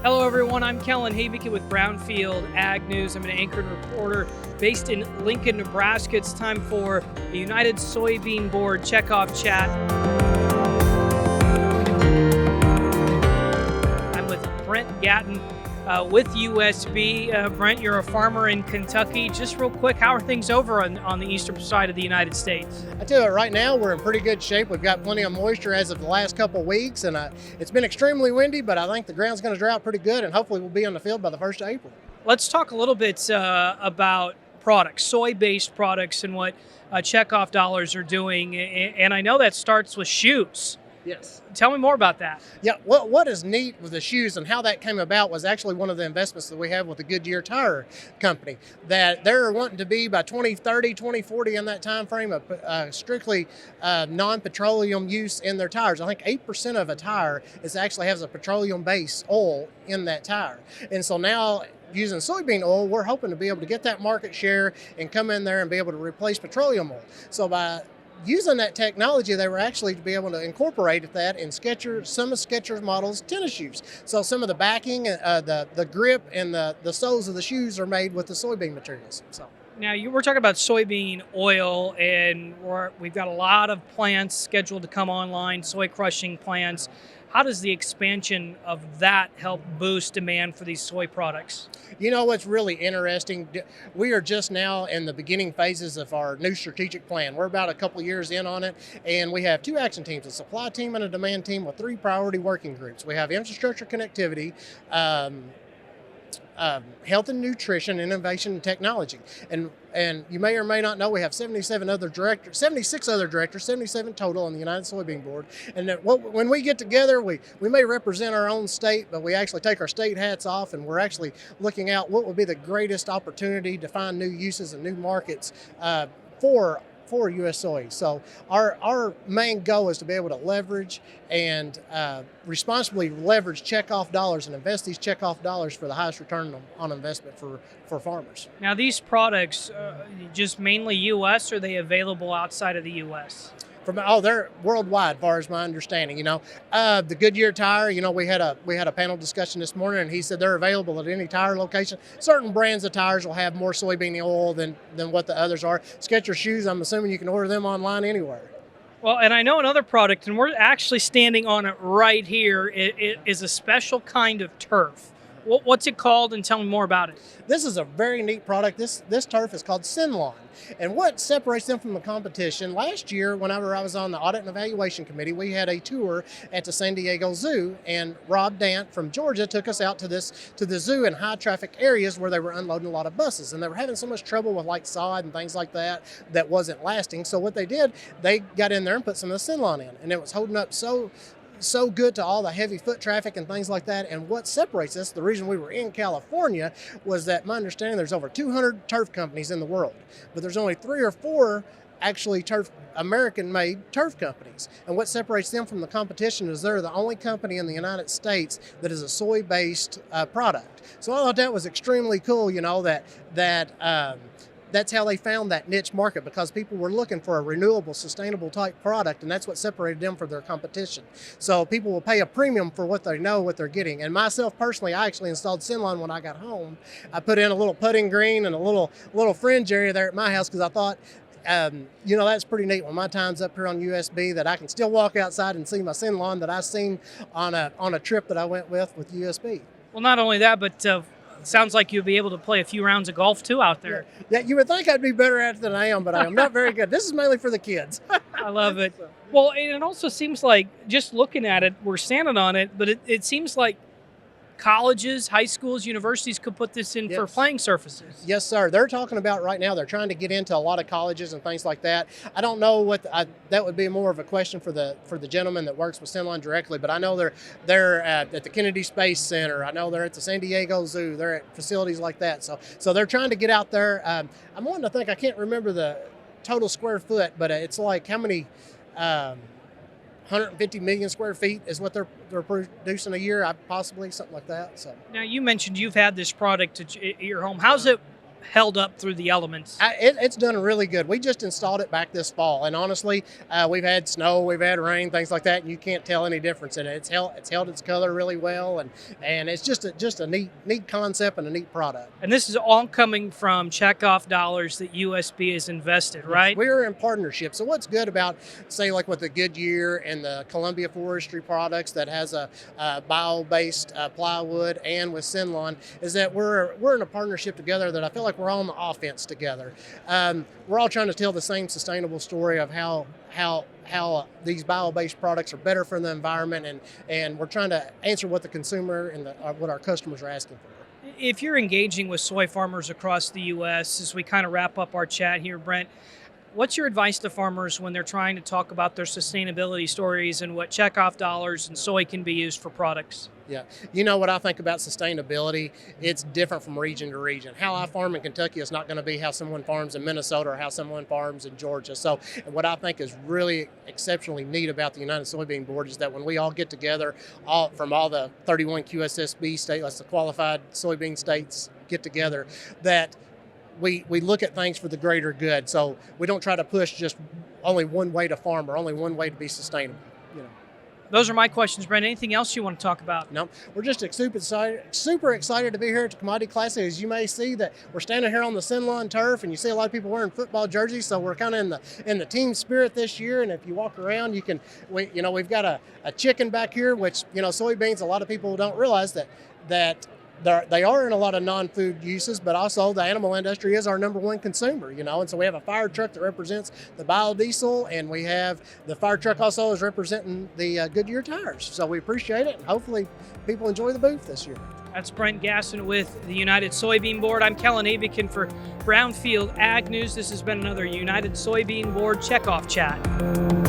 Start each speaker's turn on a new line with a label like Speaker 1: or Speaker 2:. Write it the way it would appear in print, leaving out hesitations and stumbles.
Speaker 1: Hello, everyone. I'm Kellen Haveke with Brownfield Ag News. I'm an anchored reporter based in Lincoln, Nebraska. It's time for the United Soybean Board Checkoff Chat. I'm with Brent Gatton with USB. Brent, you're a farmer in Kentucky. Just real quick, how are things over on the eastern side of the United States?
Speaker 2: I tell you, right now we're in pretty good shape. We've got plenty of moisture as of the last couple of weeks, and it's been extremely windy, but I think the ground's going to dry out pretty good, and hopefully we'll be on the field by the 1st of April.
Speaker 1: Let's talk a little bit about products, soy-based products, and what Checkoff dollars are doing. And I know that starts with shoes.
Speaker 2: Yes.
Speaker 1: Tell me more about that.
Speaker 2: Yeah, what is neat with the shoes and how that came about was actually one of the investments that we have with the Goodyear Tire Company, that they're wanting to be by 2030, 2040 in that time frame of strictly non-petroleum use in their tires. I think 8% of a tire actually has a petroleum-based oil in that tire. And so now, using soybean oil, we're hoping to be able to get that market share and come in there and be able to replace petroleum oil. So by using that technology, they were actually to be able to incorporate that in some of Skechers models tennis shoes. So some of the backing, the grip, and the soles of the shoes are made with the soybean materials. So
Speaker 1: now we're talking about soybean oil, and we've got a lot of plants scheduled to come online, soy crushing plants. How does the expansion of that help boost demand for these soy products?
Speaker 2: You know what's really interesting? We are just now in the beginning phases of our new strategic plan. We're about a couple years in on it, and we have 2 action teams, a supply team and a demand team with 3 priority working groups. We have infrastructure connectivity, health and nutrition, innovation, and technology. And you may or may not know we have 76 other directors, 77 total on the United Soybean Board. And that when we get together, we may represent our own state, but we actually take our state hats off, and we're actually looking out what would be the greatest opportunity to find new uses and new markets for U.S. soy. So our main goal is to be able to leverage and responsibly leverage checkoff dollars and invest these checkoff dollars for the highest return on investment for farmers.
Speaker 1: Now, these products, just mainly U.S., or are they available outside of the U.S.?
Speaker 2: They're worldwide, as far as my understanding. The Goodyear tire. We had a panel discussion this morning, and he said they're available at any tire location. Certain brands of tires will have more soybean oil than what the others are. Skechers shoes, I'm assuming you can order them online anywhere.
Speaker 1: Well, and I know another product, and we're actually standing on it right here. It is a special kind of turf. What's it called, and tell me more about it.
Speaker 2: This is a very neat product. This turf is called Synlawn. And what separates them from the competition, last year, whenever I was on the Audit and Evaluation Committee, we had a tour at the San Diego Zoo, and Rob Dant from Georgia took us out to the zoo in high traffic areas where they were unloading a lot of buses, and they were having so much trouble with like sod and things like that wasn't lasting. So what they did, they got in there and put some of the Synlawn in, and it was holding up so good to all the heavy foot traffic and things like that. And what separates us, the reason we were in California, was that my understanding there's over 200 turf companies in the world, but there's only 3 or 4 actually American-made turf companies. And what separates them from the competition is they're the only company in the United States that is a soy-based product. So I thought that was extremely cool, that's how they found that niche market, because people were looking for a renewable, sustainable type product, and that's what separated them from their competition. So people will pay a premium for what they know, what they're getting. And myself personally, I actually installed Synlawn when I got home. I put in a little putting green and a little fringe area there at my house, because I thought, that's pretty neat when my time's up here on USB, that I can still walk outside and see my Synlawn that I seen on a trip that I went with USB.
Speaker 1: Well, not only that, but sounds like you'll be able to play a few rounds of golf too out there.
Speaker 2: Yeah, you would think I'd be better at it than I am, but I am not very good. This is mainly for the kids.
Speaker 1: I love it. Well, it also seems like, just looking at it, we're standing on it, but it seems like colleges, high schools, universities could put this in for playing surfaces.
Speaker 2: Yes, sir. They're talking about right now, they're trying to get into a lot of colleges and things like that. I don't know that would be more of a question for the gentleman that works with Synlawn directly, but I know they're at the Kennedy Space Center. I know they're at the San Diego Zoo. They're at facilities like that. So they're trying to get out there. I'm wanting to think, I can't remember the total square foot, but it's like how many 150 million square feet is what they're producing a year, possibly something like that. So
Speaker 1: now, you mentioned you've had this product at your home. How's it held up through the elements?
Speaker 2: It's done really good. We just installed it back this fall, and honestly, we've had snow, we've had rain, things like that, and you can't tell any difference in it. It's held its color really well, and it's just a neat concept and a neat product.
Speaker 1: And this is all coming from Checkoff dollars that USB has invested, right?
Speaker 2: We're in partnership. So what's good about, say, like with the Goodyear and the Columbia Forestry products that has a bio-based plywood, and with Sinlon, is that we're in a partnership together that I feel like we're on the offense together. We're all trying to tell the same sustainable story of how these bio-based products are better for the environment, and we're trying to answer what the consumer and what our customers are asking for.
Speaker 1: If you're engaging with soy farmers across the U.S., as we kind of wrap up our chat here, Brent, what's your advice to farmers when they're trying to talk about their sustainability stories and what Checkoff dollars and soy can be used for products?
Speaker 2: Yeah. You know what I think about sustainability? It's different from region to region. How I farm in Kentucky is not going to be how someone farms in Minnesota or how someone farms in Georgia. So what I think is really exceptionally neat about the United Soybean Board is that when we all get together, from all the 31 QSSB states, that's the qualified soybean states, get together, that we look at things for the greater good. So we don't try to push just only one way to farm or only one way to be sustainable.
Speaker 1: Those are my questions, Brent. Anything else you want to talk about?
Speaker 2: No, we're just super excited to be here at the Commodity Classic. As you may see, that we're standing here on the Sinlon turf, and you see a lot of people wearing football jerseys. So we're kind of in the team spirit this year. And if you walk around, we've got a chicken back here, which soybeans. A lot of people don't realize that they are in a lot of non-food uses, but also the animal industry is our number one consumer, and so we have a fire truck that represents the biodiesel, and we have the fire truck also is representing the Goodyear tires. So we appreciate it, and hopefully people enjoy the booth this year.
Speaker 1: That's Brent Gasson with the United Soybean Board. I'm Kellen Avican for Brownfield Ag News. This has been another United Soybean Board Checkoff Chat.